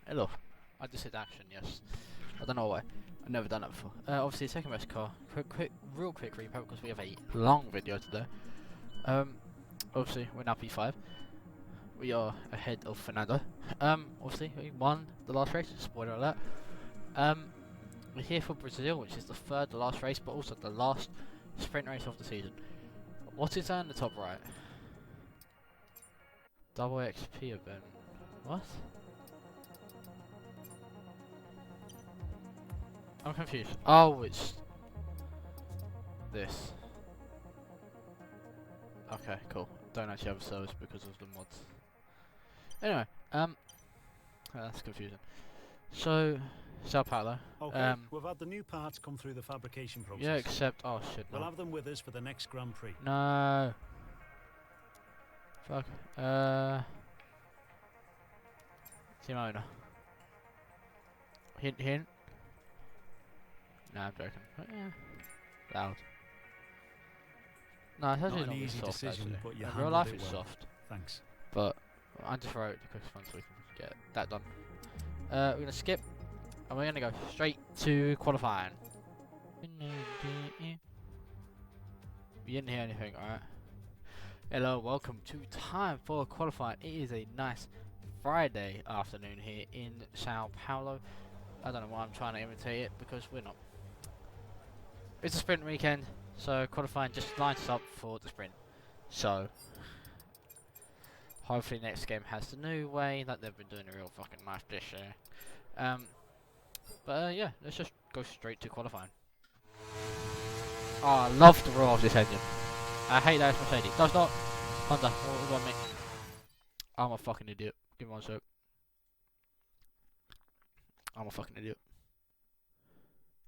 Hello. I just hit action, yes. I don't know why. I've never done that before. Obviously, second race car. Real quick recap because we have a long video today. Obviously, we're now P5. We are ahead of Fernando. Obviously, we won the last race. Spoiler alert. We're here for Brazil, which is the third to last race, but also the last sprint race of the season. What is that in the top right? Double XP event. What? I'm confused. Oh, it's this. Okay, cool. Don't actually have a service because of the mods. Anyway, that's confusing. So, Sao Paulo. Okay, we've had the new parts come through the fabrication process. Yeah, except oh shit. No. We'll have them with us for the next Grand Prix. No. Fuck. Team owner. Hint, hint. Nah, I'm joking. But, yeah. Loud. No, it's actually Not not an really easy soft, decision, actually. but you In real handled life it it's well. soft. Thanks. But I just wrote the quickest one so we can get that done. We're gonna skip and we're gonna go straight to qualifying. You didn't hear anything, alright? Hello, welcome to time for qualifying. It is a nice Friday afternoon here in Sao Paulo. I don't know why I'm trying to imitate it because we're not. It's a sprint weekend, so qualifying just lines us up for the sprint. So hopefully next game has the new way that they've been doing a real fucking nice this year. Yeah, let's just go straight to qualifying. Oh, I love the roar of this engine. I hate that it's Mercedes. Does not. Honda, what do I mean? I'm a fucking idiot. Give me one sec. I'm a fucking idiot.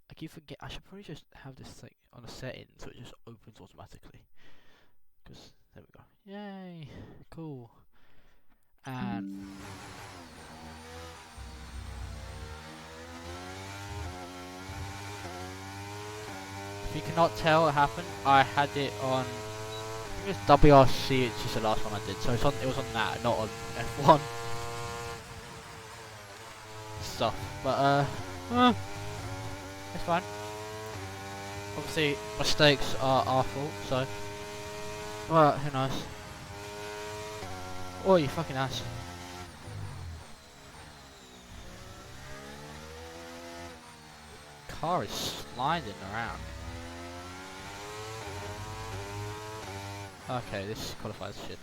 I keep forgetting. I should probably just have this thing on a setting so it just opens automatically. Because, there we go. Yay! Cool. And if you cannot tell what happened, I had it on. I think it's WRC, it's just the last one I did. So it's on. It was on that, not on F1 stuff. But it's fine. Obviously, mistakes are our fault. So, well, who knows? Oh, you fucking ass. Car is sliding around. Okay, this qualifies shit.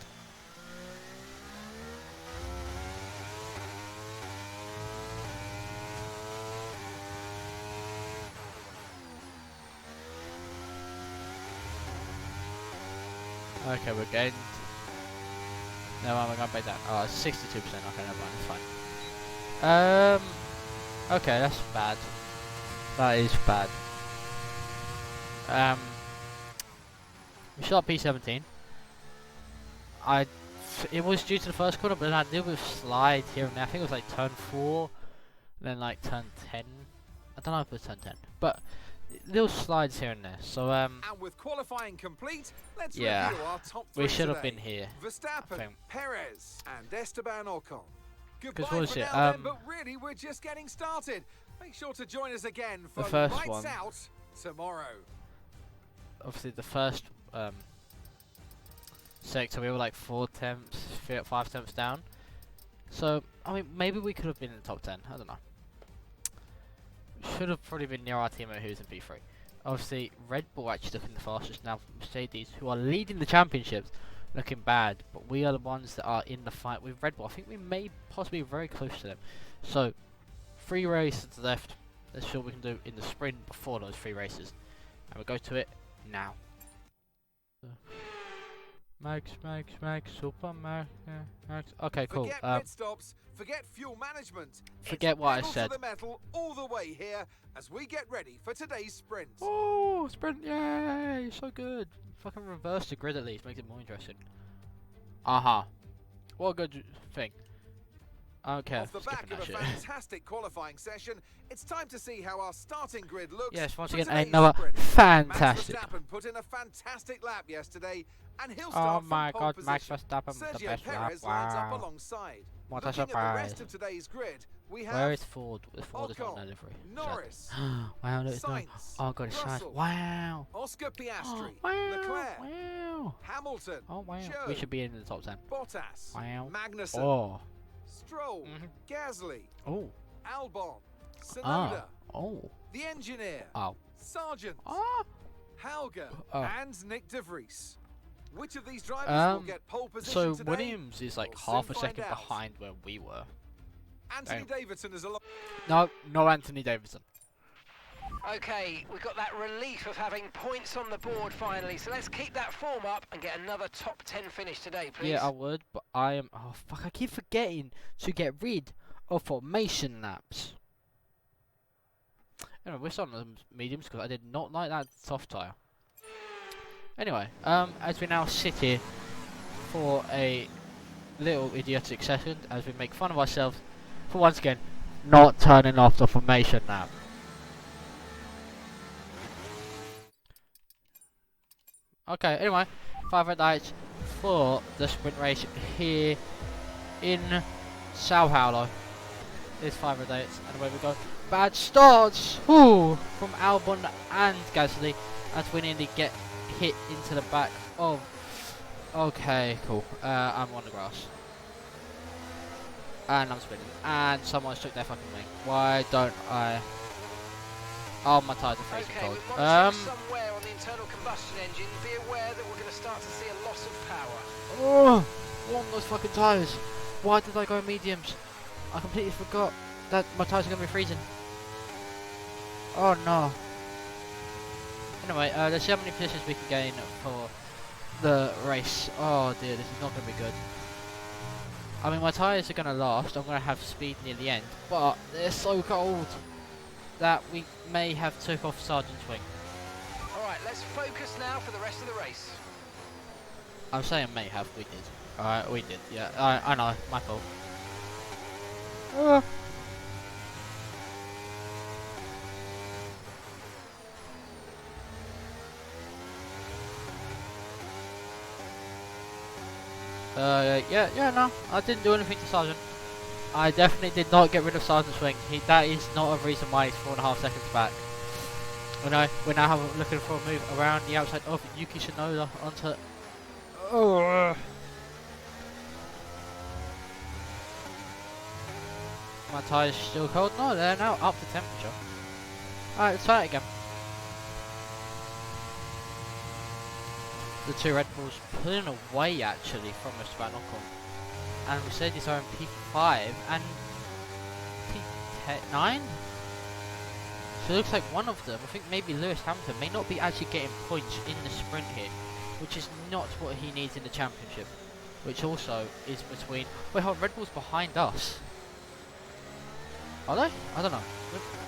Okay, we're getting. No, I'm gonna pay that. Oh, it's 62%. Okay, never mind, it's fine. Okay, that's bad. That is bad. We shot P17. It was due to the first corner, but then I did with slides here and there. I think it was like turn 4, then like turn 10. I don't know if it was turn 10, but little slides here and there. So and with qualifying complete, let's yeah, review our top three we should have today. been here. Verstappen, Perez, and Esteban Ocon. Because Goodbye what is for it? now then, but really we're just getting started. Make sure to join us again for The first Lights one. Out tomorrow. Obviously, the first sector we were like 5 temps down. So I mean, maybe we could have been in the top 10. I don't know. Should have probably been near our teammate who's in P3. Obviously, Red Bull actually looking the fastest now. Mercedes, who are leading the championships, looking bad. But we are the ones that are in the fight with Red Bull. I think we may possibly be very close to them. So, 3 races left. Let's see what we can do in the sprint before those 3 races. And we'll go to it now. Max, Super Max. Okay, cool. Forget pit stops, forget fuel management. Forget it's what I pedal said. to the metal all the way here as we get ready for today's sprint. Oh, sprint! Yay! So good. Fucking reverse the grid at least, makes it more interesting. Aha. What a good thing. Okay, Off the back skipping of that a shit. fantastic qualifying session, it's time to see how our starting grid looks. Yes, once for again, today's another sprint. fantastic. Max Verstappen put in a fantastic lap yesterday, and he'll Oh start my from pole god, Max position. Verstappen with the Sergio best lap. Perez lines up Wow. alongside. What a Looking at the surprise. rest of today's grid, we have Where is Ford? Ford is not Ocon, in livery. Norris, Wow, look, it's not. Sainz, Oh god, it's Sainz. Russell, Wow. Oscar Piastri, Wow. Leclerc, Wow. Hamilton, Oh wow. Joe, We should be in the top 10. Bottas, Wow. Magnussen, Oh. Stroll, Gasly, Oh. Albon, Ah. Sonoda, Oh. the engineer, Oh. Sargent, Ah. Hauger, Oh. and Nick De Vries. Which of these drivers will get pole position So today? Williams is like We'll half soon a second find out. behind where we were. Anthony Damn. Davidson is along. No, no Anthony Davidson. Okay, we've got that relief of having points on the board finally, so let's keep that form up and get another top 10 finish today, please. Yeah, I would, but I am. Oh fuck! I keep forgetting to get rid of formation laps. Anyway, we're starting on the mediums because I did not like that soft tyre. Anyway, as we now sit here for a little idiotic second, as we make fun of ourselves for once again not turning off the formation lap. Okay, anyway, 5 red lights for the sprint race here in Sao Paulo. There's 5 red lights, and away we go. Bad starts from Albon and Gasly as we nearly get hit into the back of. Okay, cool. I'm on the grass. And I'm spinning. And someone took their fucking wing. Why don't I? Oh, my tyres are freezing Okay, cold. we're monitoring somewhere on the internal combustion engine. Be aware that we're going to start to see a loss of power. Oh, warm those fucking tyres. Why did I go mediums? I completely forgot that my tyres are going to be freezing. Oh no. Anyway, let's see how many positions we can gain for the race. Oh dear, this is not going to be good. I mean, my tyres are going to last. I'm going to have speed near the end, but they're so cold that we may have took off Sargent's wing. Alright, let's focus now for the rest of the race. I'm saying may have, we did. Alright, we did, yeah. I know, my fault. Yeah, no, I didn't do anything to Sargent. I definitely did not get rid of Sargent's wing. That is not a reason why he's 4.5 seconds back. We're now looking for a move around the outside of Yuki Tsunoda onto. Oh. My tyres still cold? No, they're now up to temperature. Alright, let's try it again. The 2 Red Bulls pulling away actually from us by Ocon. And Mercedes are in P5 and P9? So it looks like one of them, I think maybe Lewis Hamilton, may not be actually getting points in the sprint here, which is not what he needs in the championship. Which also is between. Wait, hold on, Red Bull's behind us. Are they? I don't know.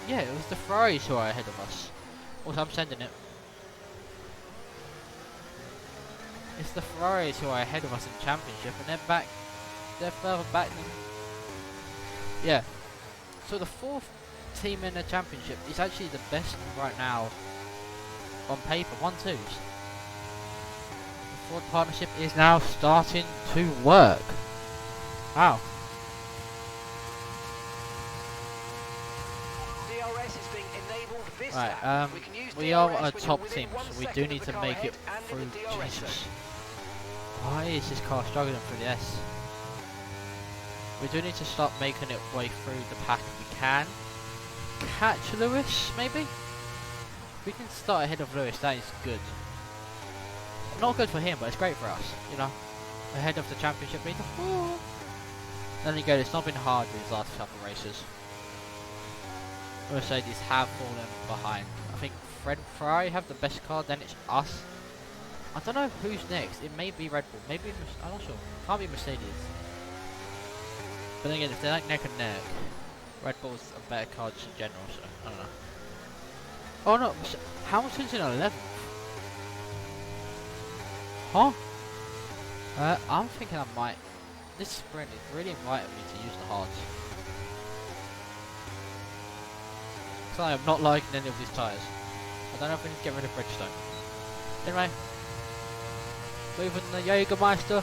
Yeah, it was the Ferraris who are ahead of us. Also, I'm sending it. It's the Ferraris who are ahead of us in the championship, and they're back. They're further back than. Yeah. So the 4th team in the championship is actually the best right now on paper. 1-2s. The Ford partnership is now starting to work. Wow. DRS is being enabled this Right, lap. We can use we DRS are a when you're top within team, 1 so we second do of need the to car make ahead it and through. in the DRS zone. Jesus. Why is this car struggling through the S? We do need to start making it way through the pack if we can. Catch Lewis, maybe? If we can start ahead of Lewis, that is good. Not good for him, but it's great for us, you know. Ahead of the championship leader. Then again, it's not been hard these last couple of races. Mercedes have fallen behind. I think Ferrari have the best car, then it's us. I don't know who's next. It may be Red Bull, maybe I'm not sure. Can't be Mercedes. But then again, if they're like neck and neck, Red Bull's a better car just in general. So I don't know. Oh no, Hamilton's in 11th. Huh? I'm thinking I might. This sprint is really inviting me to use the hards. So I am not liking any of these tyres. I don't know if we need to get rid of Bridgestone. Anyway, moving the Jägermeister.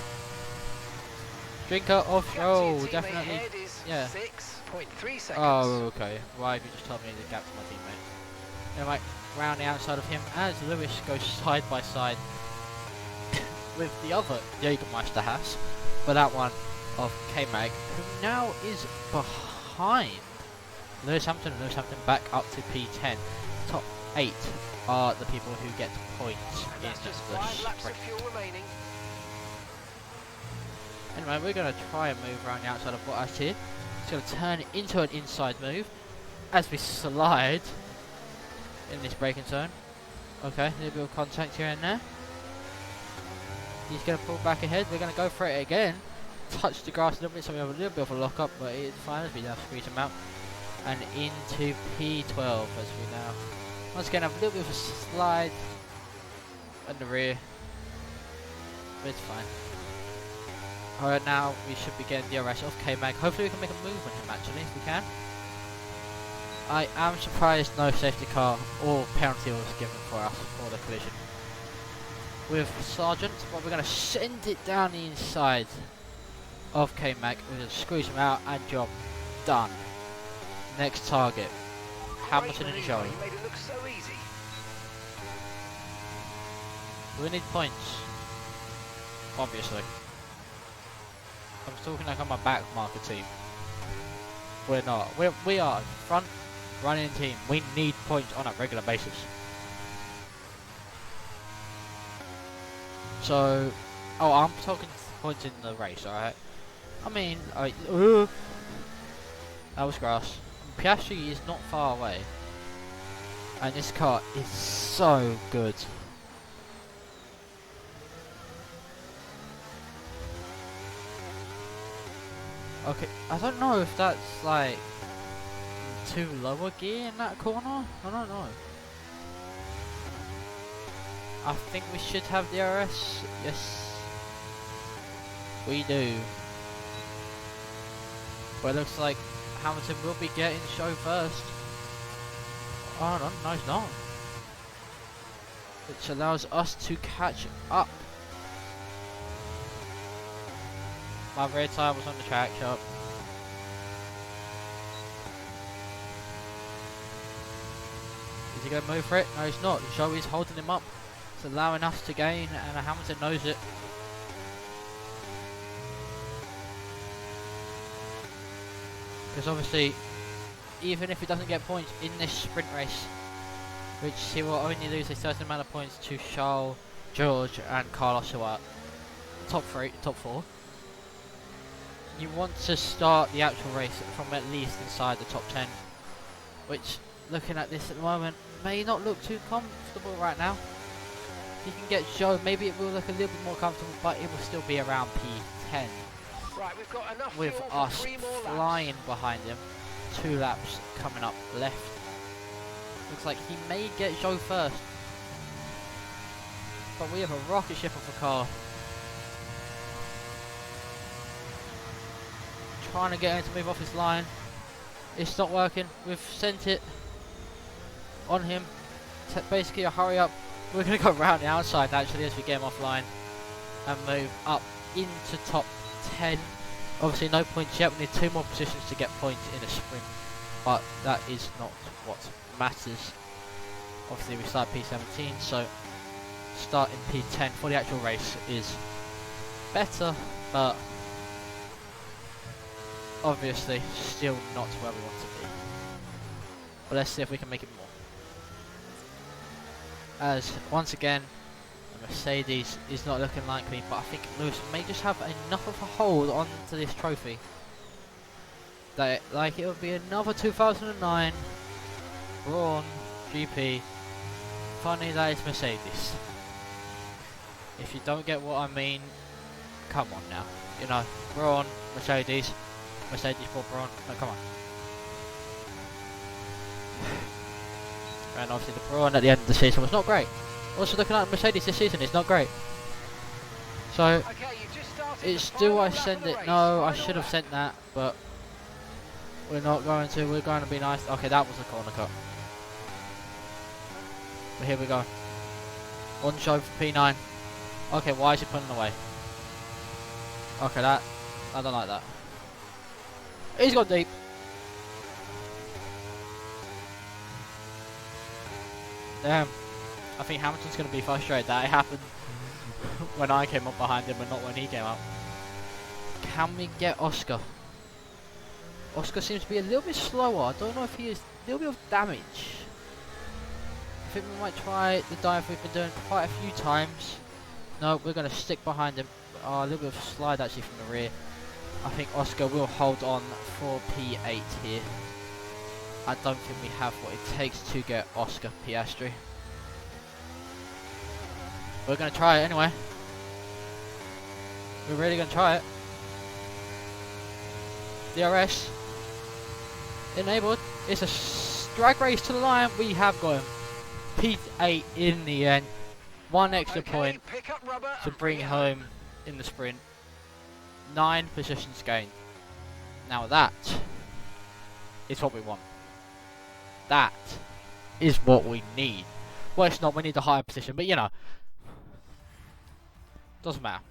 Drinker of Gap to show, your teammate definitely. ahead is Yeah. 6.3 seconds. Oh, okay. Why have you just told me the gap to my teammate? Then, like, round the outside of him as Lewis goes side by side with the other Jägermeister Haas, but that one of K-Mag, who now is behind Lewis Hampton. Lewis Hampton back up to P10. Top 8 are the people who get points And in that's just the 5 laps of sprint. fuel remaining. Anyway, we're going to try and move around the outside of Bottas here. It's going to turn into an inside move as we slide in this braking zone. Okay, a little bit of contact here and there. He's going to pull back ahead. We're going to go for it again. Touch the grass a little bit, so we have a little bit of a lock up, but it's fine as we have to squeeze him out. And into P12 as we now once again have a little bit of a slide in the rear. But it's fine. Alright, now we should be getting DRS of K-Mag. Hopefully we can make a move on him actually, if we can. I am surprised no safety car or penalty was given for us for the collision with Sargent, but we're going to send it down the inside of K-Mag. We're going to squeeze him out and job done. Next target, Hamilton and Joey. You made it look so easy. We need points, obviously. I'm talking like I'm a back marker team. We're not. We are a front running team. We need points on a regular basis. So, oh, I'm talking points in the race, alright? I mean, that was grass. Piastri is not far away. And this car is so good. Okay, I don't know if that's like too low a gear in that corner. I don't know. I think we should have the DRS. Yes, we do. But it looks like Hamilton will be getting the show first. Oh no, he's not. Which allows us to catch up. My rear tyre was on the track, shop. Is he going to move for it? No, he's not. Joey's holding him up. It's allowing us to gain, and Hamilton knows it. Because obviously, even if he doesn't get points in this sprint race, which he will only lose a certain amount of points to Charles, George, and Carlos, who are top 4. You want to start the actual race from at least inside the top 10, which, looking at this at the moment, may not look too comfortable right now. If you can get Joe, maybe it will look a little bit more comfortable, but it will still be around P10. Right, we've got enough With fuel for us 3 more laps. flying behind him, 2 laps coming up left. Looks like he may get Joe first, but we have a rocket ship of a car. Trying to get him to move off his line. It's not working. We've sent it on him. Basically a hurry up. We're going to go around the outside actually as we get him offline and move up into top 10. Obviously no points yet. We need 2 more positions to get points in a sprint, but that is not what matters. Obviously we start P17, so starting P10 for the actual race is better, but obviously still not where we want to be. But let's see if we can make it more. As once again, the Mercedes is not looking likely, but I think Lewis may just have enough of a hold onto this trophy that like it will be another 2009 Braun GP. Funny that it's Mercedes. If you don't get what I mean, come on now. You know, Braun, Mercedes bought Braun. No, come on. And obviously the Braun at the end of the season was not great. Also looking at Mercedes this season is not great. So, Okay, you've just started it's the do final I lap of send the it? race. No, I Final should have lap. sent that, but we're not going to. We're going to be nice. Okay, that was a corner cut. But here we go. On show for P9. Okay, why is he pulling away? Okay, that I don't like that. He's gone deep. Damn. I think Hamilton's going to be frustrated that it happened when I came up behind him and not when he came up. Can we get Oscar? Oscar seems to be a little bit slower. I don't know if he is a little bit of damage. I think we might try the dive we've been doing quite a few times. No, we're going to stick behind him. A little bit of slide actually from the rear. I think Oscar will hold on for P8 here. I don't think we have what it takes to get Oscar Piastri. We're going to try it anyway. We're really going to try it. DRS enabled. It's a drag race to the line. We have got him. P8 in the end. One extra point to bring home in the sprint. 9 positions gained. Now that is what we want. That is what we need. Well, it's not. We need the higher position, but you know, doesn't matter.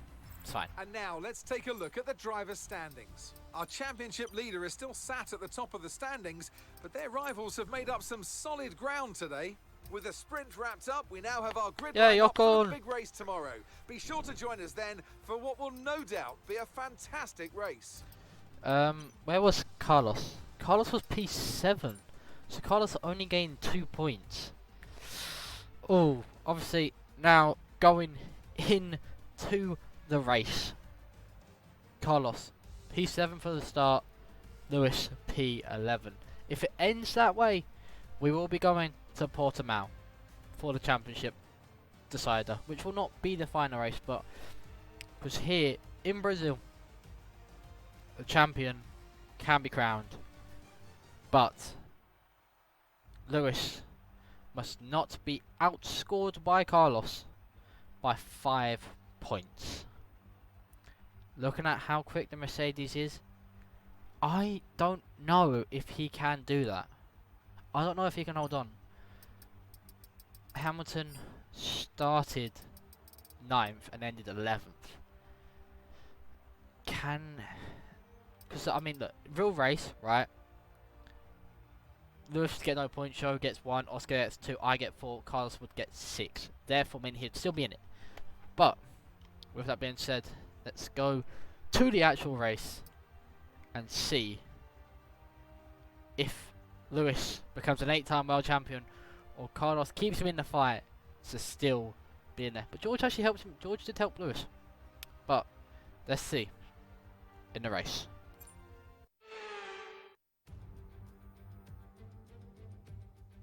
It's fine. And now let's take a look at the driver's standings. Our championship leader is still sat at the top of the standings, but their rivals have made up some solid ground today. With the sprint wrapped up, we now have our grid line up for the big race tomorrow. Be sure to join us then for what will no doubt be a fantastic race. Where was Carlos? Carlos was P7, so Carlos only gained 2 points. Oh, obviously now going into the race. Carlos P7 for the start, Lewis P11. If it ends that way, we will be going to Portimao for the championship decider, which will not be the final race, but because here in Brazil, the champion can be crowned, but Lewis must not be outscored by Carlos by 5 points. Looking at how quick the Mercedes is, I don't know if he can do that. I don't know if he can hold on. Hamilton started 9th and ended 11th. Because I mean, look, real race, right? Lewis would get no point, Show gets 1, Oscar gets 2, I get 4, Carlos would get 6. Therefore, I mean, he'd still be in it. But with that being said, let's go to the actual race and see if Lewis becomes an 8-time world champion or Carlos keeps him in the fight to still be in there. But George actually helped him. George did help Lewis. But let's see in the race.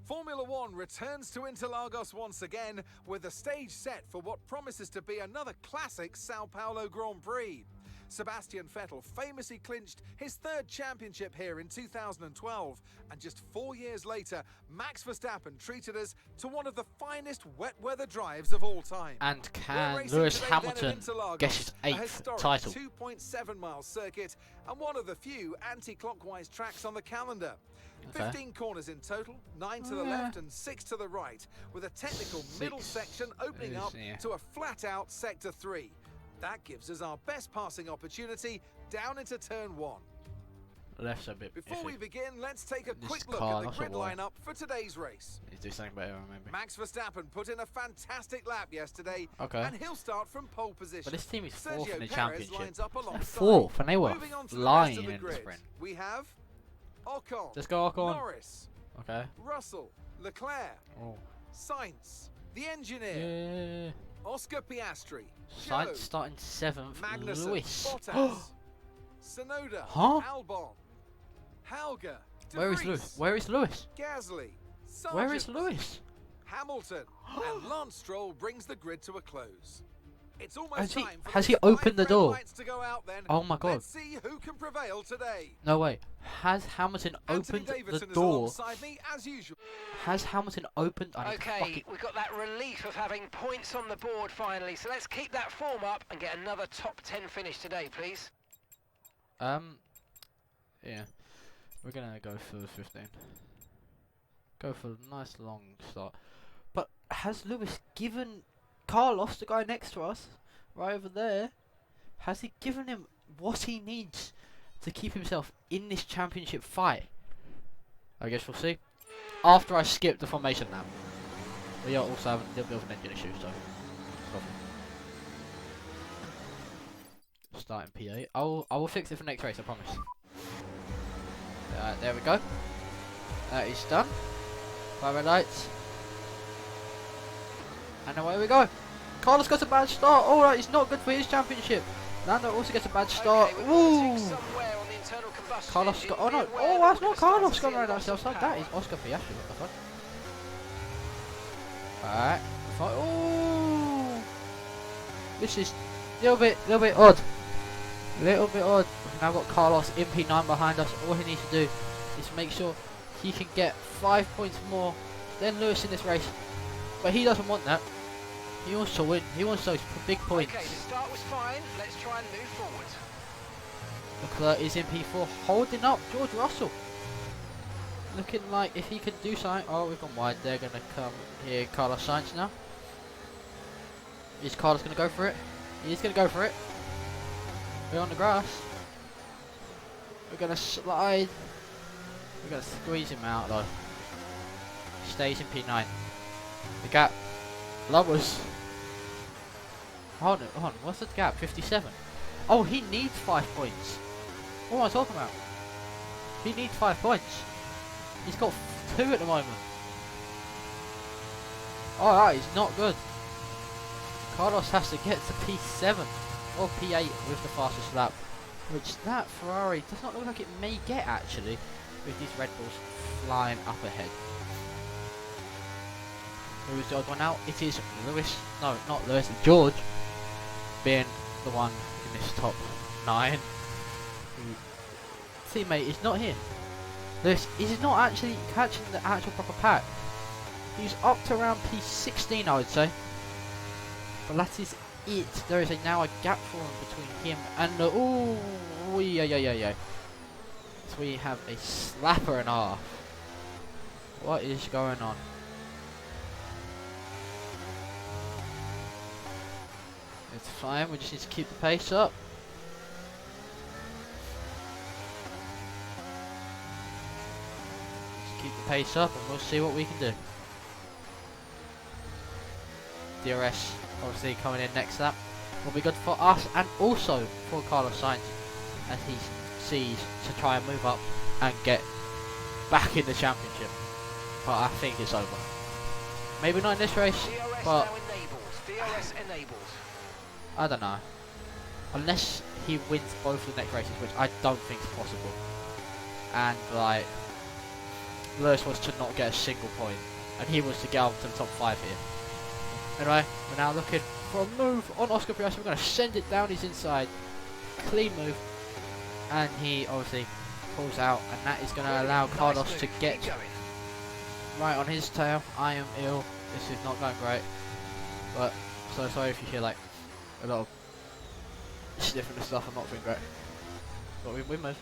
Formula One returns to Interlagos once again with the stage set for what promises to be another classic Sao Paulo Grand Prix. Sebastian Vettel famously clinched his 3rd championship here in 2012, and just 4 years later, Max Verstappen treated us to one of the finest wet weather drives of all time. And can Lewis Hamilton get his 8th title? 2.7-mile circuit and one of the few anti-clockwise tracks on the calendar. 15 corners in total, 9 to the left and 6 to the right, with a technical middle section opening up to a flat-out sector 3. That gives us our best passing opportunity down into turn 1. Left's a bit Before iffy. we begin, let's take a quick look at the grid lineup for today's race. He's doing something better, maybe. Max Verstappen put in a fantastic lap yesterday, Okay. and he'll start from pole position. But this team is 4th Sergio in the Perez championship. lines up They're alongside. 4th, and they were Moving on to the flying rest of the in the grid, sprint. we have Ocon, Let's go, Ocon. Norris, Okay. Russell, Leclerc, Oh. Sainz, the engineer, Yeah. Oscar Piastri, Sainz Joe, starting 7th. Magnussen, Lewis. Bottas, Sonoda, Huh? Albon, Helga, De Where is Vries, Lewis? Where is Lewis? Gasly, Where is Sargent, Lewis? Hamilton, and Lance Stroll brings the grid to a close. It's almost time for Has those he opened 5 the red door? lights to go out then. Oh my god. Let's see who can prevail today. No way. Has Hamilton Anthony opened the Davidson is door? alongside me as usual. Has Hamilton opened? I need to Okay, fucking- we've got that relief of having points on the board finally, so let's keep that form up and get another top 10 finish today, please. Yeah. We're gonna go for 15. Go for a nice long start. But has Lewis given Carlos, the guy next to us, right over there, has he given him what he needs to keep himself in this championship fight. I guess we'll see. After I skip the formation lap. We are also having a little bit of an engine issue, so starting P8. I will fix it for next race, I promise. There we go. That is done. Fire lights. And away we go. Carlos got a bad start. Oh, that is not good for his championship. Lando also gets a bad start. Okay, Ooh. Carlos got. Oh no. Oh, that's not Carlos going around ourselves. That is Oscar Piastri. What the fuck? Alright. Oh. This is a little bit odd. Little bit odd. We've now got Carlos in P9 behind us. All he needs to do is make sure he can get 5 points more than Lewis in this race. But he doesn't want that. He wants to win. He wants those big points. Okay, the start was fine. Let's try and move forward. Leclerc is in P4, holding up George Russell. Looking like if he can do something. Oh, we've gone wide. They're going to come here. Carlos Sainz now. Is Carlos going to go for it? He's going to go for it. We're on the grass. We're going to slide. We're going to squeeze him out though. Stays in P9. The gap lowers. Hold on. What's the gap? 57. Oh, he needs 5 points. What am I talking about? He needs 5 points. He's got 2 at the moment. Oh, that is not good. Carlos has to get to P7 or P8 with the fastest lap, which that Ferrari does not look like it may get actually, with these Red Bulls flying up ahead. Who is the odd one out? It is Lewis. No, not Lewis. George being the one in this top 9. Teammate is not here. Lewis is not actually catching the actual proper pack. He's up to around P16, I would say. But that is it. There is now a gap forming between him and the. Ooh, yeah. So we have a slapper and a half. What is going on? It's fine. We just need to keep the pace up. Keep the pace up and we'll see what we can do. DRS obviously coming in next lap will be good for us and also for Carlos Sainz as he sees to try and move up and get back in the championship. But I think it's over. Maybe not in this race, DRS but now enabled. DRS enabled. I don't know. Unless he wins both the next races, which I don't think is possible. And like Lewis was to not get a single point, and he was to get up to the top 5 here. Anyway, we're now looking for a move on Oscar Piastri. We're going to send it down his inside. Clean move. And he obviously pulls out, and that is going to allow Carlos to get right on his tail. I am ill. This is not going great. But, so sorry if you hear like a lot of sniffing and stuff. I'm not feeling great. But we move.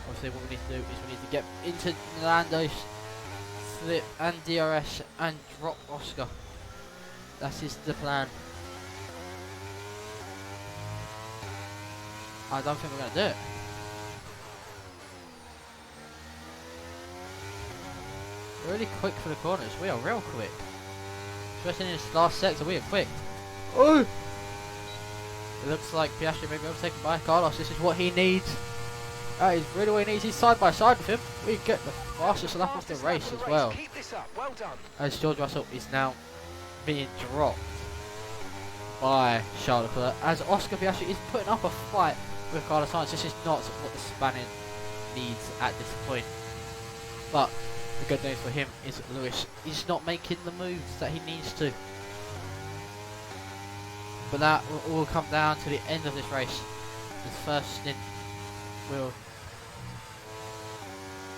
Obviously what we need to do is we need to get into Lando's slip and DRS and drop Oscar. That is the plan. I don't think we're going to do it. We're really quick for the corners. We are real quick. Especially in this last sector, we are quick. Oh! It looks like Piastri may be overtaken by Carlos. This is what he needs. That is really what he needs. He's side by side with him. We get the fastest lap of the race as well. Keep this up. Well done. As George Russell is now being dropped by Charles Leclerc. As Oscar Piastri is putting up a fight with Carlos Sainz. This is not what the Spaniard needs at this point. But the good news for him is Lewis is not making the moves that he needs to. But that will all come down to the end of this race. This first stint will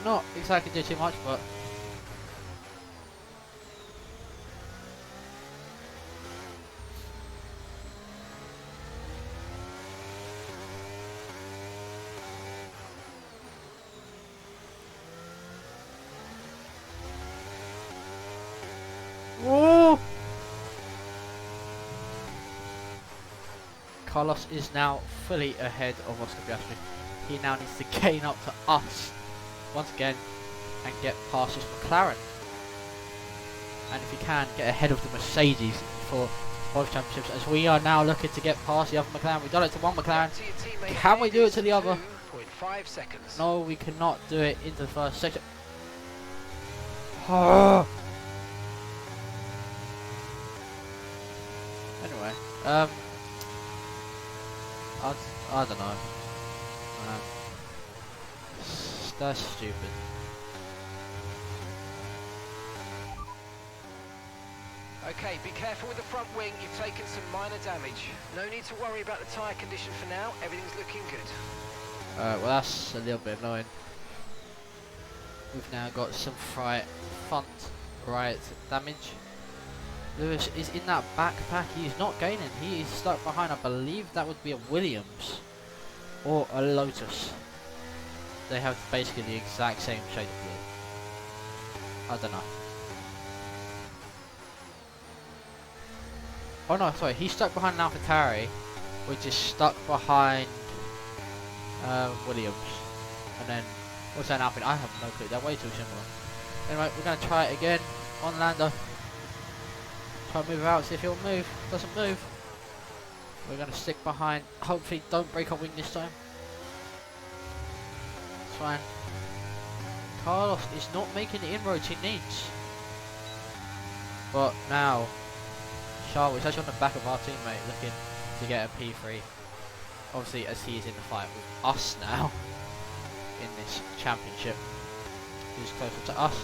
not exactly do too much, but Carlos is now fully ahead of Oscar Piastri. He now needs to gain up to us once again and get past this McLaren. And if he can, get ahead of the Mercedes for both championships, as we are now looking to get past the other McLaren. We've done it to one McLaren. Can we do it to the other? 2.5 seconds. No, we cannot do it into the first section. Anyway, I don't know. That's stupid. Okay, be careful with the front wing. You've taken some minor damage. No need to worry about the tyre condition for now. Everything's looking good. Well, that's a little bit annoying. We've now got some front right damage. Lewis is in that backpack. He's not gaining. He is stuck behind. I believe that would be a Williams or a Lotus. They have basically the exact same shade of blue. I don't know. Oh no, sorry. He's stuck behind an AlphaTauri, which is stuck behind Williams. And then what's that Alpine? I have no clue. They're way too similar. Anyway, we're gonna try it again on Lando. Try to move out, see if he'll move. Doesn't move. We're gonna stick behind. Hopefully don't break our wing this time. It's fine. Carlos is not making the inroads he needs. But now Charles is actually on the back of our teammate looking to get a P3. Obviously as he is in the fight with us now in this championship. He's closer to us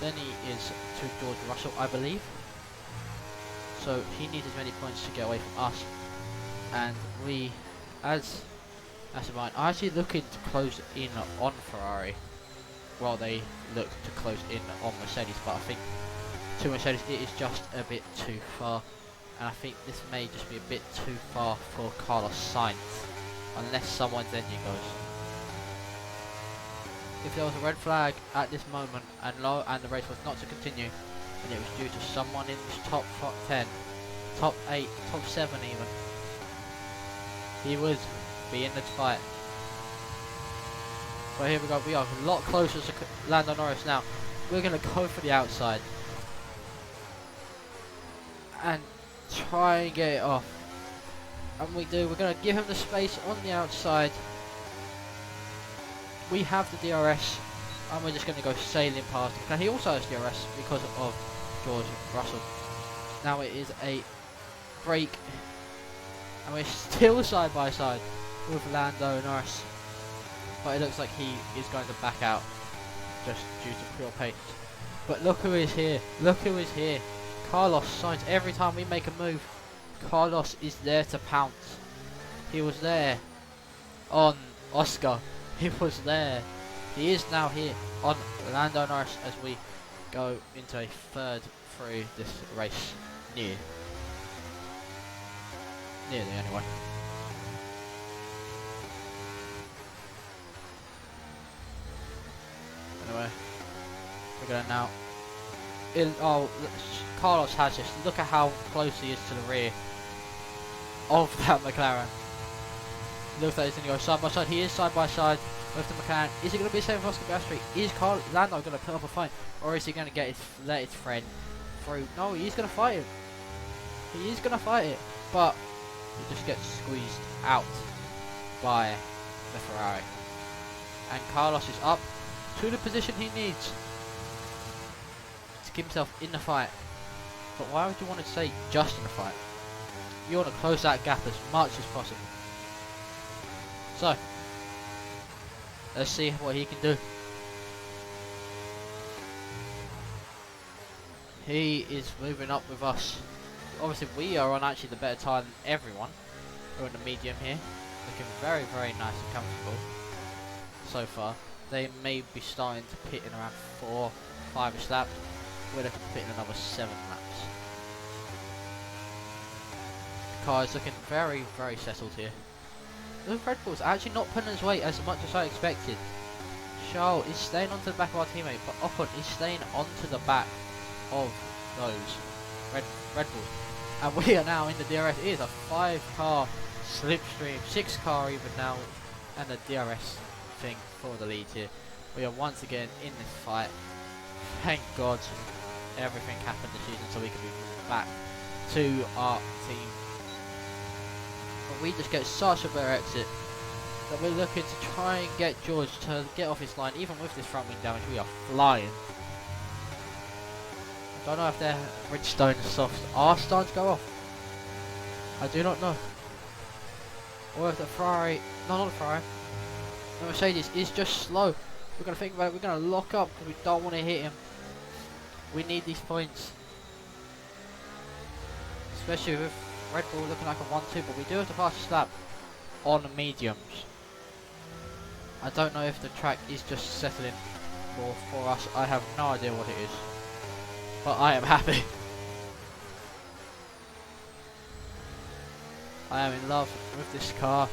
than he is to George Russell, I believe. So he needs as many points to get away from us, and we, as a mind, are actually looking to close in on Ferrari, while they look to close in on Mercedes. But I think to Mercedes it is just a bit too far, and I think this may just be a bit too far for Carlos Sainz, unless someone's engine goes. If there was a red flag at this moment and the race was not to continue, and it was due to someone in this top 10, top 8, top 7 even, he would be in the fight. But here we go, we are a lot closer to Lando Norris now. We're going to go for the outside and try and get it off. And we do, we're going to give him the space on the outside. We have the DRS, and we're just going to go sailing past him. Now he also has DRS because of George Russell. Now it is a break, and we're still side by side with Lando Norris, but it looks like he is going to back out just due to pure pace. But look who is here, look who is here. Carlos Sainz. Every time we make a move, Carlos is there to pounce. He was there on Oscar, he was there, he is now here on Lando Norris as we go into a third through this race. Nearly anyway. Anyway, we're gonna now. Carlos has this. Look at how close he is to the rear of that McLaren. Looks like he's gonna go side by side. He is side by side with the McLaren. Is it gonna be the same for Oscar Piastri? Is Lando gonna put up a fight, or is he gonna let his friend through? No, he's gonna fight him. He is gonna fight it, but he just gets squeezed out by the Ferrari. And Carlos is up to the position he needs to keep himself in the fight. But why would you want to say just in the fight? You want to close that gap as much as possible. So, let's see what he can do. He is moving up with us. Obviously we are on actually the better time than everyone. We're in the medium here, looking very, very nice and comfortable so far. They may be starting to pit in around 4-5 laps. We're looking to pit in another 7 laps. The car is looking very, very settled here. The Red Bull's actually not pulling his weight as much as I expected. Charles is staying onto the back of our teammate, but Ocon is staying onto the back of those Red Bulls. And we are now in the DRS. It is a 5-car slipstream, 6 car even now, and the DRS thing for the lead here. We are once again in this fight. Thank God everything happened this season so we can be back to our team. But we just get such a better exit that we're looking to try and get George to get off his line. Even with this front wing damage, we are flying. I don't know if their Bridgestone softs are starting to go off. I do not know. Or if the Ferrari, no, not the Ferrari, the Mercedes is just slow. We're going to think about it, we're going to lock up because we don't want to hit him. We need these points. Especially with Red Bull looking like a 1-2, but we do have to pass a lap on mediums. I don't know if the track is just settling more for us. I have no idea what it is. But I am happy. I am in love with this car.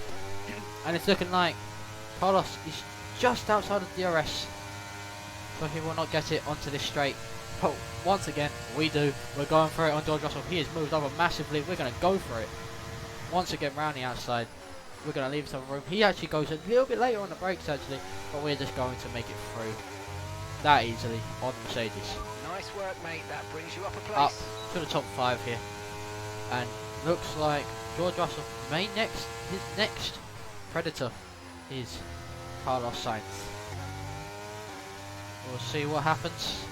And it's looking like Carlos is just outside of DRS. So he will not get it onto this straight. But once again, we do. We're going for it on George Russell. He has moved over massively. We're going to go for it. Once again, round the outside. We're going to leave some room. He actually goes a little bit later on the brakes actually. But we're just going to make it through that easily on Mercedes. Nice work, mate. That brings you up a place. Up to the top 5 here. And looks like George Russell may his next predator is Carlos Sainz. We'll see what happens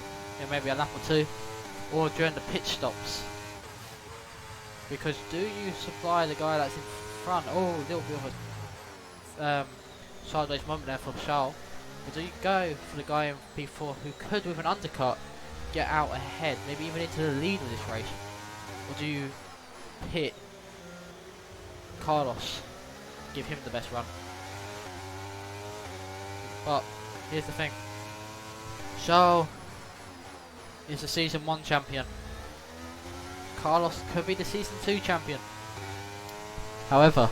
in maybe a lap or 2 or during the pit stops. Because do you supply the guy that's in front? Oh, a little bit of a sideways moment there from Charles. Or do you go for the guy in P4 who could with an undercut get out ahead, maybe even into the lead of this race? Or do you hit Carlos, give him the best run? But here's the thing, Charles is the season 1 champion. Carlos could be the season 2 champion. However,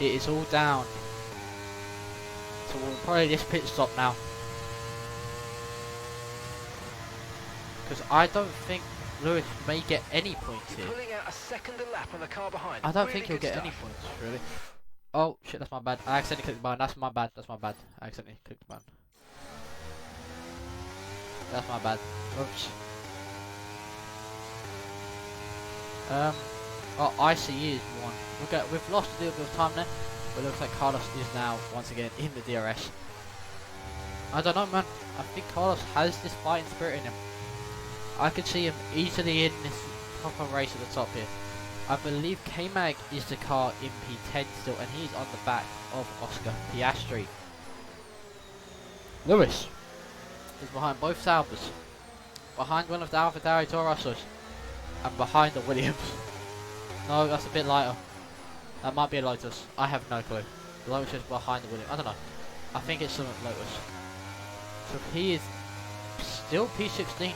it is all down to probably this pit stop now. Because I don't think Lewis may get any points here. Pulling out a second a lap on the car behind. I don't Really think he'll good get stuff. any points, really. Oh shit, that's my bad. I accidentally clicked the button. That's my bad. That's my bad. I accidentally clicked the button. That's my bad. Oops. Oh, ICE is 1. We've lost a little bit of time there, but it looks like Carlos is now once again in the DRS. I don't know, man. I think Carlos has this fighting spirit in him. I could see him easily in this proper race at the top here. I believe K-Mag is the car in P10 still, and he's on the back of Oscar Piastri. Lewis is behind both Saubers, behind one of the AlphaTauri Tauros's, and behind the Williams. No, that's a bit lighter. That might be a Lotus. I have no clue. The Lotus is behind the Williams. I don't know. I think it's something Lotus. So he is still P16.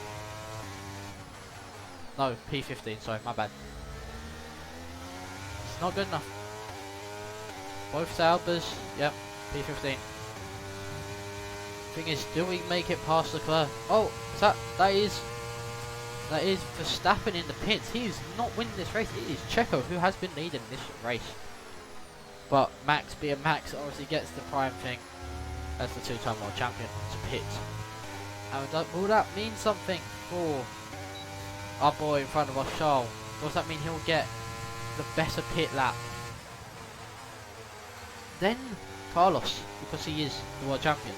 No, P15, sorry, my bad. It's not good enough. Both Saubers, yep, P15. Thing is, do we make it past the curve? Oh, that is Verstappen in the pits. He is not winning this race. It is Checo who has been leading this race. But Max, being Max, obviously gets the prime thing as the 2-time world champion to pit. And will that mean something for our boy in front of us, Charles? Does that mean he'll get the better pit lap? Then Carlos, because he is the world champion.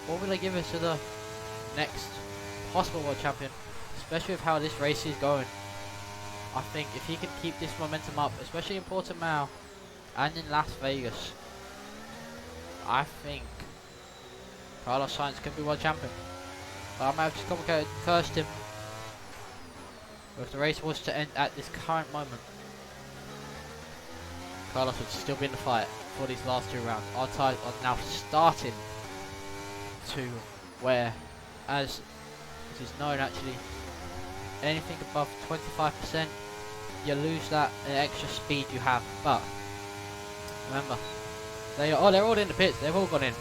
Or will they give it to the next possible world champion? Especially with how this race is going. I think if he can keep this momentum up, especially in Portimao and in Las Vegas, I think Carlos Sainz can be world champion. But I might have just complicated, cursed him. But if the race was to end at this current moment, Carlos would still be in the fight for these last 2 rounds. Our tires are now starting to wear, as it is known actually, anything above 25%, you lose that extra speed you have. But remember, they're all in the pits. They've all gone in.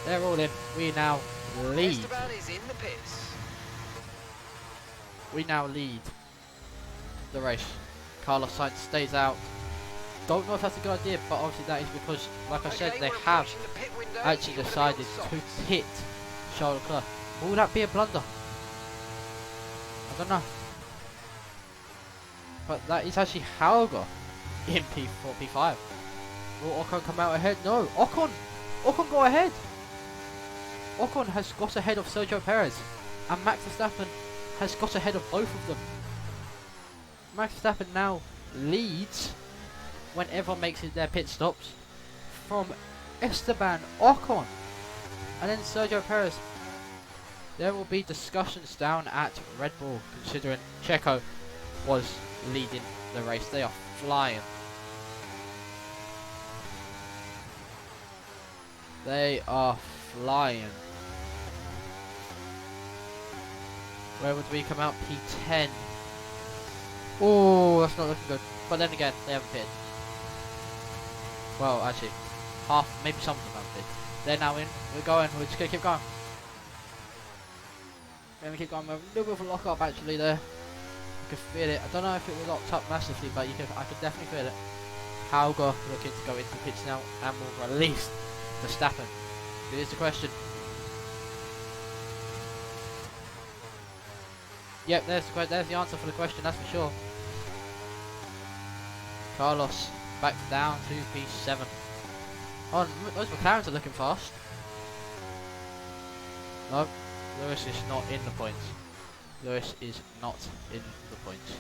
They're all in. We now lead. Esteban is in the pits. We now lead the race. Carlos Sainz stays out. Don't know if that's a good idea, but obviously that is because, like I said, they we're have approaching the pit window. actually You wanna be decided on to softs. pit Charles Leclerc. Will that be a blunder? I don't know. But that is actually Hauger in P4, P5. Will Ocon come out ahead? No. Ocon go ahead. Ocon has got ahead of Sergio Perez, and Max Verstappen has got ahead of both of them. Max Verstappen now leads when everyone makes their pit stops from Esteban Ocon, and then Sergio Perez. There will be discussions down at Red Bull, considering Checo was leading the race. They are flying. They are flying. Where would we come out? P10. Oh, that's not looking good. But then again, they haven't pitted. Well, actually, half, maybe some of them haven't pitted. They're now in. We're going. We're just gonna keep going. We're gonna keep going. We're a little bit of a lock up actually there. You can feel it. I don't know if it was locked up massively, but I could definitely feel it. Hauger looking to go into the pits now and will release Verstappen. Here's the question. Yep, there's the answer for the question, that's for sure. Carlos back down to P7. Oh, those McLarens are looking fast. No, Lewis is not in the points. Lewis is not in the points.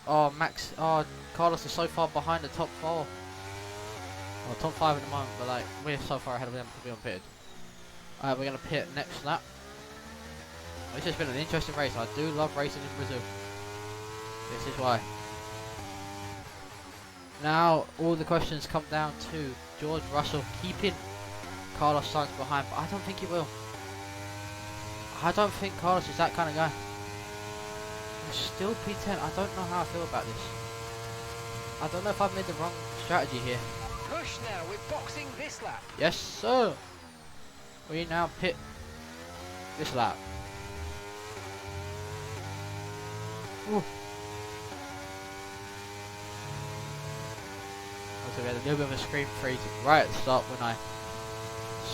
Oh, Carlos is so far behind the top 4. Well, top 5 at the moment, but like, we're so far ahead of them to be unpitted. Alright, we're going to pit next lap. This has been an interesting race. I do love racing in Brazil. This is why. Now, all the questions come down to George Russell keeping Carlos Sainz behind, but I don't think he will. I don't think Carlos is that kind of guy. He's still P10. I don't know how I feel about this. I don't know if I've made the wrong strategy here. Push now, we're boxing this lap. Yes, sir. We now pit this lap. Ooh. Also, we had a little bit of a screen freeze right at the start when I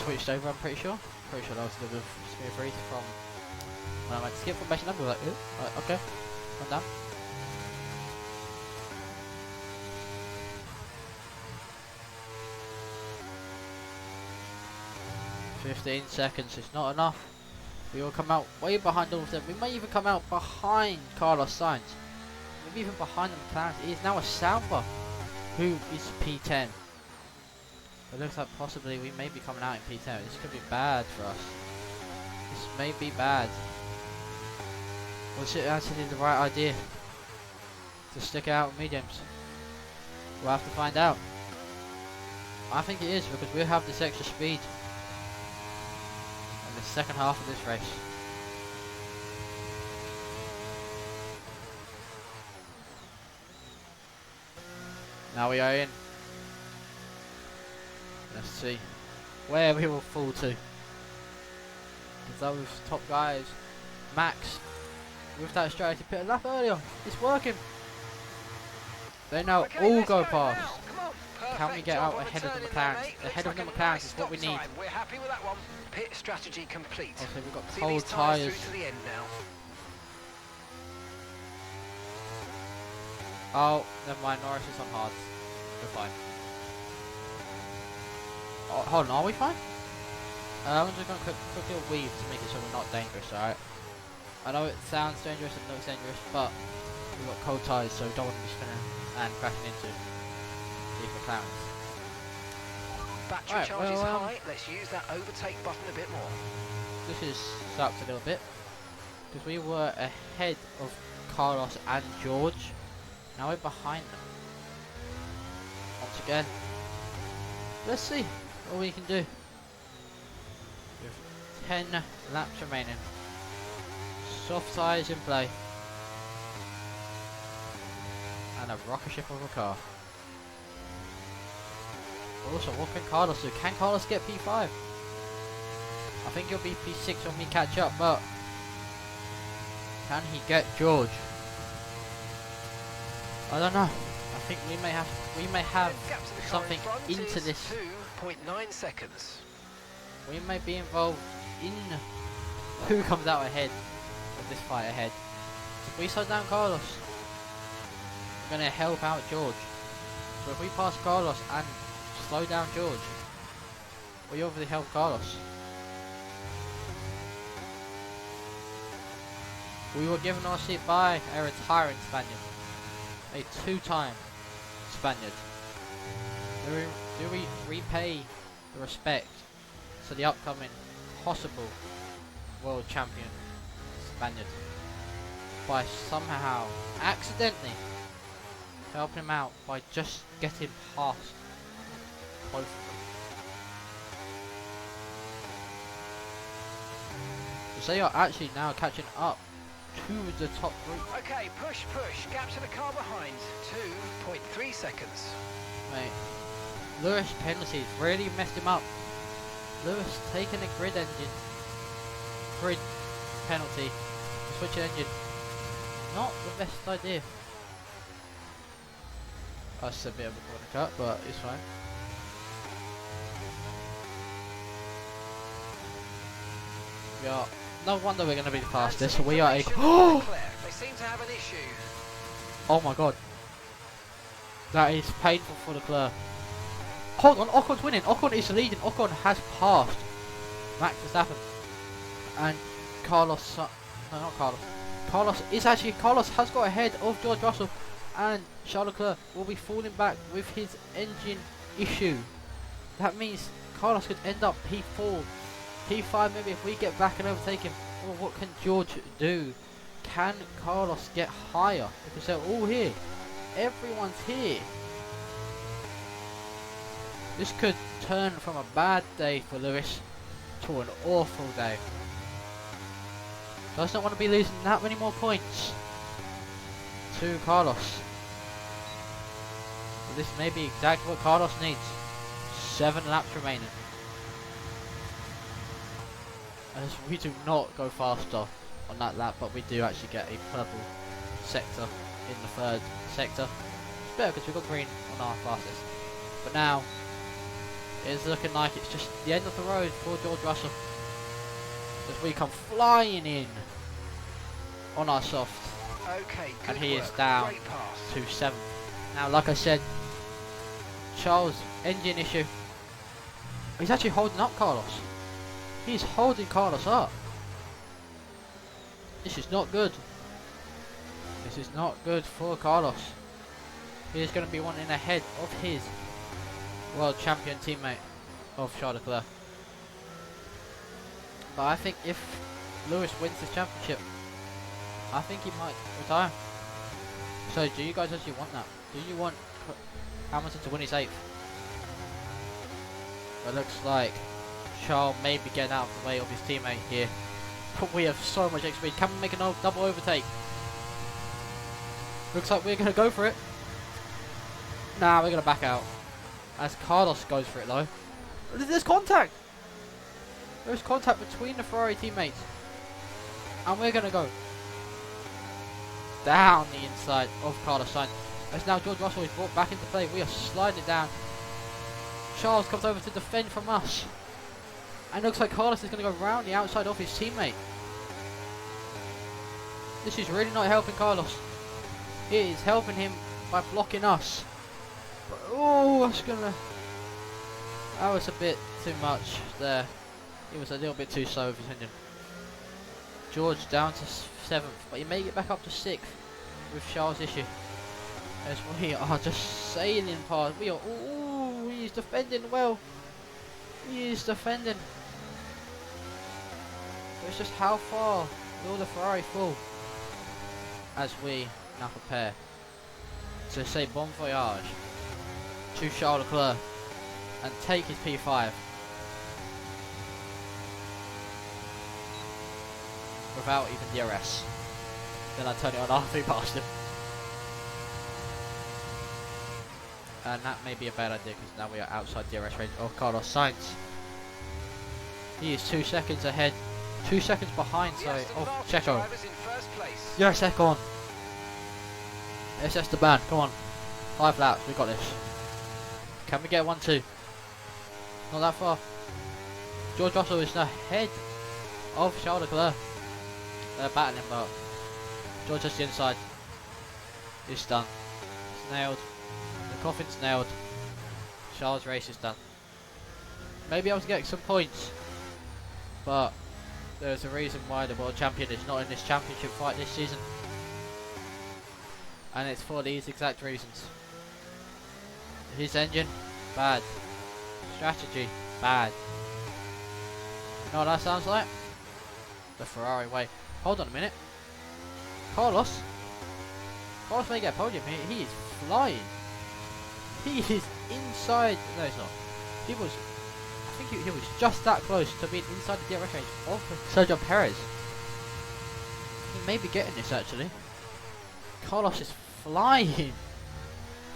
switched over, I'm pretty sure. Pretty sure that was a little bit of screen freeze from when I went to skip formation number. Like, okay, one down. "15 seconds is not enough. We will come out way behind all of them. We may even come out behind Carlos Sainz. Maybe even behind the McLaren. He is now a Sauber who is P10. It looks like possibly we may be coming out in P10. This could be bad for us. This may be bad. Was it actually the right idea to stick out with mediums? We'll have to find out. I think it is, because we'll have this extra speed in the second half of this race. Now we are in. Let's see where we will fall to. Because those top guys, Max, with that strategy, pit a lap earlier. It's working. They now Okay, all let's go go past. now. Come on. Can we Perfect get job out on ahead of the turn in there, McLarens? mate. Ahead Looks of the like a nice McLarens is what we stop need. time. We're happy with that one. Pit strategy complete. Obviously we've got See cold these tyres tyres. through to the end now. Oh, never mind, Norris is on hards. We're fine. Oh, hold on, are we fine? I'm just going to quickly weave to make it so we're not dangerous, alright? I know it sounds dangerous and looks dangerous, but we've got cold tyres, so we don't want to be spinning and crashing into these McLarens. Battery Right, charge is well, high. Let's use that overtake button a bit more. This is sucked a little bit, because we were ahead of Carlos and George. Now we're behind them. Once again. Let's see what we can do. With 10 laps remaining. Soft tyres in play. And a rocket ship of a car. Also, what can Carlos do? Can Carlos get P5? I think he'll be P6 when we catch up, but can he get George? I don't know. I think we may have Gap to the car something in front into is this. 2.9 seconds. We may be involved in who comes out ahead of this fight ahead. If we slow down Carlos, we're going to help out George. So if we pass Carlos and slow down George, we obviously help Carlos. We were given our seat by a retiring Spaniard, a two-time Spaniard. Do we repay the respect to the upcoming possible world champion Spaniard by somehow accidentally helping him out by just getting past both of them? So they are actually now catching up to the top group. Okay, push, gap to the car behind, 2.3 seconds. Mate, Lewis penalties really messed him up. Lewis taking a grid penalty, switching engine. Not the best idea. That's a bit of a corner cut, but it's fine. We are. No wonder we're going to be the fastest. We are a. Oh! They seem to have an issue. Oh my god. That is painful for Leclerc. Hold on, Ocon's winning. Ocon is leading. Ocon has passed Max Verstappen. And Carlos. No, not Carlos. Carlos has got ahead of George Russell. And Charles Leclerc will be falling back with his engine issue. That means Carlos could end up P4. P5 maybe if we get back and overtake him. Well, what can George do? Can Carlos get higher? Because they're all here. Everyone's here. This could turn from a bad day for Lewis to an awful day. Does not want to be losing that many more points to Carlos. But this may be exactly what Carlos needs. 7 laps remaining. As we do not go faster on that lap, but we do actually get a purple sector in the 3rd sector. It's better because we've got green on our fastest. But now, it's looking like it's just the end of the road for George Russell. As we come flying in on our soft. Okay, good And he work. is down Great pass. to 7th. Now, like I said, Charles' engine issue. He's actually holding up Carlos. He's holding Carlos up. This is not good. This is not good for Carlos. He is going to be wanting ahead of his world champion teammate of Charles Leclerc. But I think if Lewis wins this championship, I think he might retire. So do you guys actually want that? Do you want Hamilton to win his 8th? It looks like Charles may be getting out of the way of his teammate here. But we have so much XP. Can we make a double overtake? Looks like we're going to go for it. Nah, we're going to back out. As Carlos goes for it though. There's contact! There's contact between the Ferrari teammates. And we're going to go down the inside of Carlos Sainz. As now George Russell is brought back into play. We are sliding down. Charles comes over to defend from us. And looks like Carlos is going to go round the outside of his teammate. This is really not helping Carlos. It is helping him by blocking us. But, oh, that was a bit too much there. He was a little bit too slow with his engine. George down to 7th, but he may get back up to 6th with Charles' issue. As we are just sailing past. We are. Ooh, he's defending well. He is defending. It's just how far will the Ferrari fall as we now prepare to say bon voyage to Charles Leclerc and take his P5 without even DRS. Then I turn it on after we passed him. And that may be a bad idea because now we are outside DRS range of Carlos Sainz. He is 2 seconds ahead. 2 seconds behind, sorry, of Checo. Yes, Ocon. It's Esteban, come on. 5 laps, we got this. Can we get 1-2? Not that far. George Russell is ahead of Charles Leclerc. They're battling, but George has the inside. It's done. It's nailed. The coffin's nailed. Charles' race is done. Maybe able to get some points, but there's a reason why the world champion is not in this championship fight this season, and it's for these exact reasons. His engine, bad. Strategy, bad. You know what that sounds like? The Ferrari way. Hold on a minute. Carlos may get a podium here. He is flying. He is inside. No, he's not. He was. I think he was just that close to being inside the DRS range of Sergio Perez. He may be getting this actually. Carlos is flying.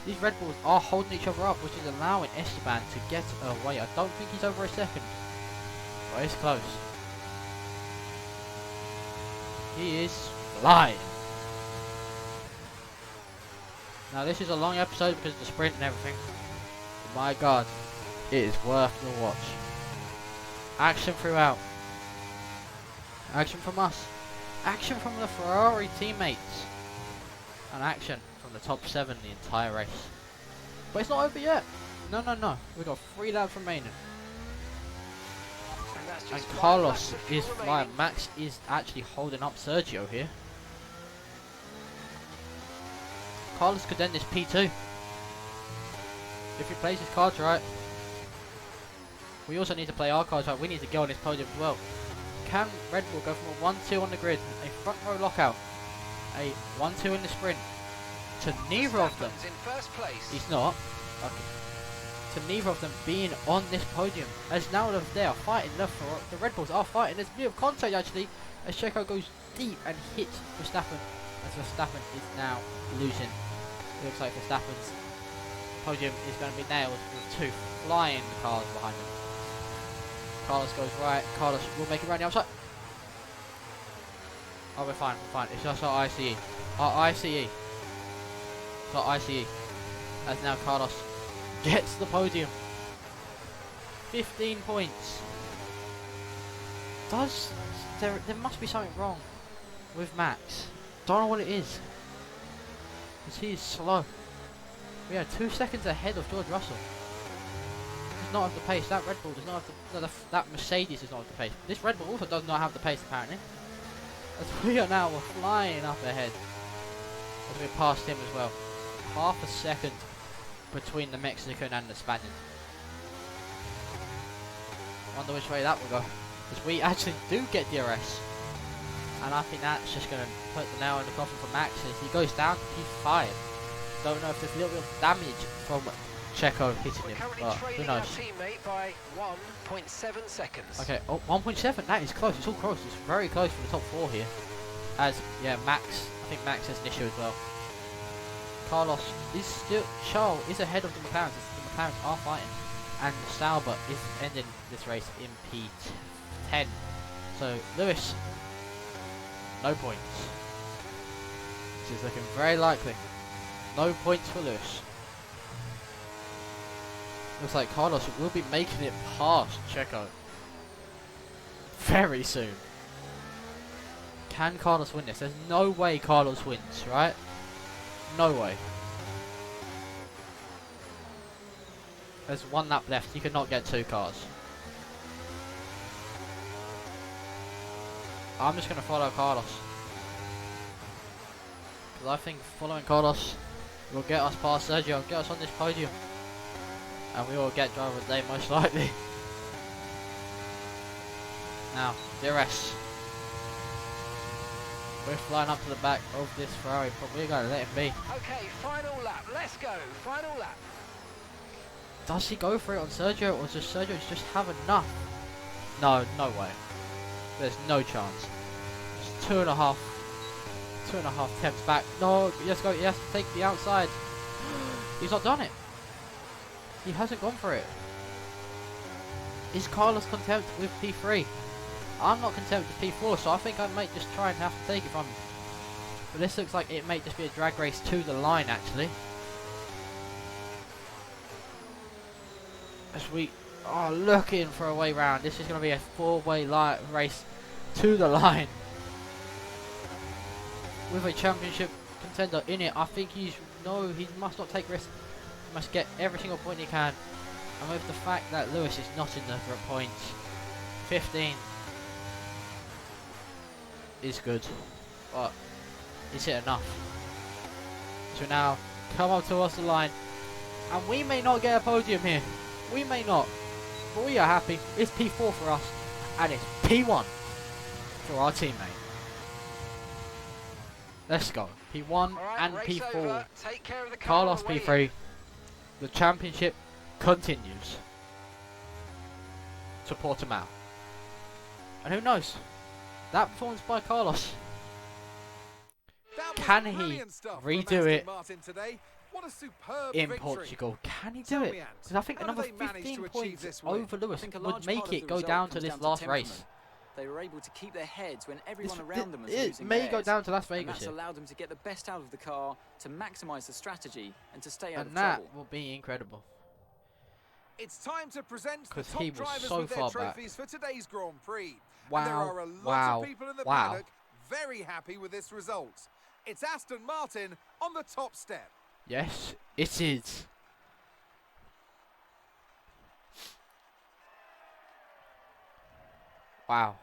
These Red Bulls are holding each other up, which is allowing Esteban to get away. I don't think he's over a second, but it's close. He is flying. Now this is a long episode because of the sprint and everything. But my God, it is worth the watch. Action throughout. Action from us. Action from the Ferrari teammates. And action from the top 7 the entire race. But it's not over yet. No. We've got 3 laps remaining. And Carlos is flying. Max is actually holding up Sergio here. Carlos could end this P2 if he plays his cards right. We also need to play our cards right. We need to go on this podium as well. Can Red Bull go from a 1-2 on the grid, a front row lockout, a 1-2 in the sprint, to neither of them? In first place. He's not. Okay. To neither of them being on this podium, as now they are fighting. The Red Bulls are fighting. There's a bit of contact actually, as Checo goes deep and hits Verstappen. As Verstappen is now losing. It looks like Verstappen's podium is going to be nailed with 2 flying cars behind him. Carlos goes right. Carlos will make it around the outside. Oh, we're fine. It's just our ICE. Our ICE. It's our ICE. As now Carlos gets the podium. 15 points. There must be something wrong with Max. Don't know what it is. Because he is slow. We are 2 seconds ahead of George Russell. Does not have the pace. That Red Bull does not have that Mercedes does not have the pace. This Red Bull also does not have the pace apparently. As we are now flying up ahead. As we passed him as well. Half a second between the Mexican and the Spaniard. Wonder which way that will go. Because we actually do get DRS. And I think that's just going to put the nail in the coffin for Max as he goes down to P5. Don't know if there's a little bit of damage from Checo hitting him, but who knows. Teammate by 1.7 seconds. Okay, 1.7, that is close. It's all close. It's very close for the top 4 here. As, yeah, Max, I think Max has an issue as well. Carlos is still, Charles is ahead of the McLarens. The McLarens are fighting. And Sauber is ending this race in P10. So, Lewis, no points. This is looking very likely. No points for Lewis. Looks like Carlos will be making it past Checo very soon. Can Carlos win this? There's no way Carlos wins, right? No way. There's 1 lap left. You cannot get 2 cars. I'm just going to follow Carlos. Because I think following Carlos will get us past Sergio, get us on this podium. And we will get driver of the day most likely. Now, DRS. We're flying up to the back of this Ferrari, but we're going to let him be. Okay, final lap. Let's go. Final lap. Does he go for it on Sergio, or does Sergio just have enough? No, no way. There's no chance. Just 2.5 attempts back. No, let's go. He has to take the outside. He's not done it. He hasn't gone for it. Is Carlos content with P3? I'm not content with P4, so I think I might just try and have to take it from him. But this looks like it may just be a drag race to the line, actually. As we are looking for a way round. This is going to be a 4-way race to the line. With a championship contender in it, I think he must not take risks. He must get every single point he can. And with the fact that Lewis is not in there for points, 15 is good, but is it enough? So now come up towards the line, and we may not get a podium here. We may not, but we are happy. It's P4 for us, and it's P1 for our teammate. Let's go. P1 and P4. Take care of the Carlos P3. The championship continues to Portimao. And who knows? That performance by Carlos. Can he redo it What a superb in victory. Portugal? Can he do it? Because I think how another did they manage 15 to achieve points this win? over Lewis I think a would large part make of it the go result down to comes this down last temperament. race. They were able to keep their heads when everyone This- around them was it losing may theirs. go down to Las And Vegas that's here. allowed them to get the best out of the car, to maximise the strategy, and to stay out And of that trouble. will be incredible. It's time to present the 'Cause top he was drivers so with their far back. trophies for today's Grand Prix. Wow, And there are a lot wow, of people in the wow. paddock very happy with this result. It's Aston Martin on the top step. Yes, it is. Wow.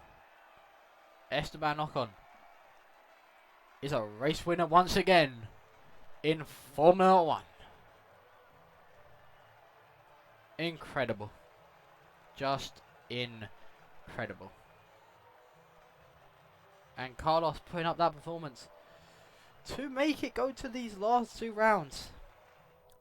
Esteban Ocon is a race winner once again in Formula 1. Incredible. Just incredible. And Carlos putting up that performance to make it go to these last 2 rounds.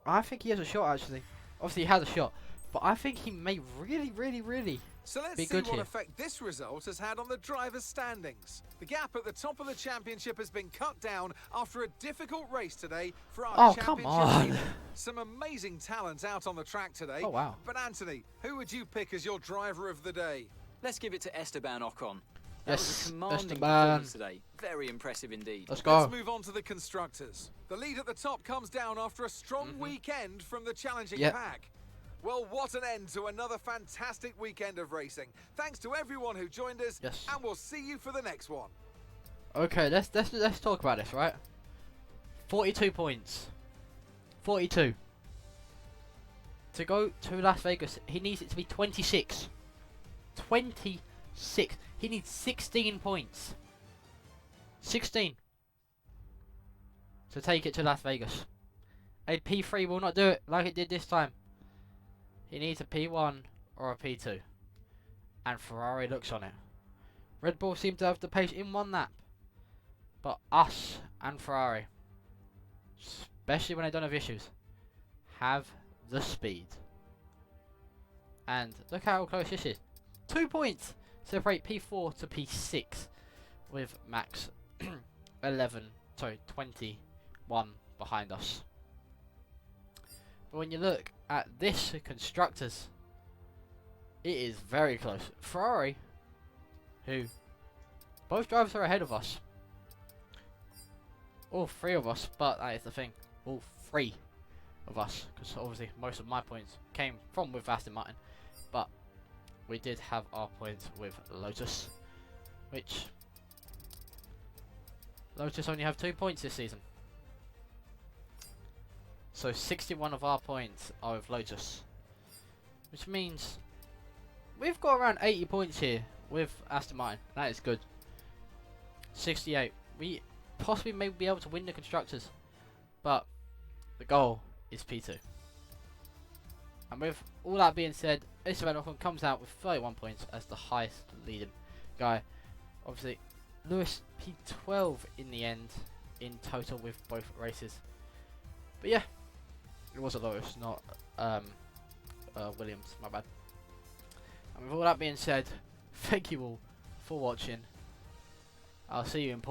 I think he has a shot, actually. Obviously he has a shot, but I think he may really So let's be see good what here. effect this result has had on the drivers' standings. The gap at the top of the championship has been cut down after a difficult race today for our Oh, championship come on. leader. Some amazing talent out on the track today. Oh, wow. But Anthony, who would you pick as your driver of the day? Let's give it to Esteban Ocon. That was Yes, a commanding Esteban. performance today. Very impressive indeed. Let's go. Let's move on to the constructors. The lead at the top comes down after a strong weekend from the challenging Yep. pack. Well, what an end to another fantastic weekend of racing. Thanks to everyone who joined us, Yes. and we'll see you for the next one. Okay, let's talk about this, right? 42 points. 42. To go to Las Vegas, he needs it to be 26. 26. He needs 16 points. 16. To take it to Las Vegas. A P3 will not do it like it did this time. He needs a P1 or a P2. And Ferrari looks on it. Red Bull seem to have the pace in one lap. But us and Ferrari, especially when they don't have issues, have the speed. And look how close this is. 2 points separate P4 to P6 with Max 21 behind us. But when you look at this constructors, it is very close. Ferrari, who both drivers are ahead of us. All 3 of us, but that is the thing. All 3 of us, because obviously most of my points came from with Aston Martin, but we did have our points with Lotus, which Lotus only have 2 points this season. So 61 of our points are with Lotus, which means we've got around 80 points here with Aston Martin. That is good. 68. We possibly may be able to win the constructors, but the goal is P2. And with all that being said, Esteban Ocon comes out with 31 points as the highest leading guy. Obviously, Lewis P12 in the end, in total with both races. But yeah, it was a Lewis, not Williams, my bad. And with all that being said, thank you all for watching. I'll see you in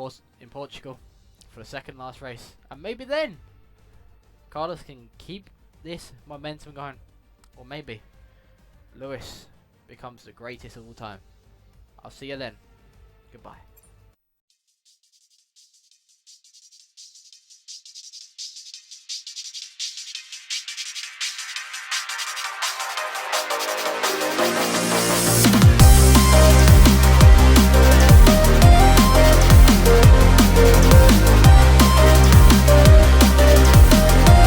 Portugal for the second last race, and maybe then Carlos can keep this momentum going, or maybe Lewis becomes the greatest of all time. I'll see you then. Goodbye.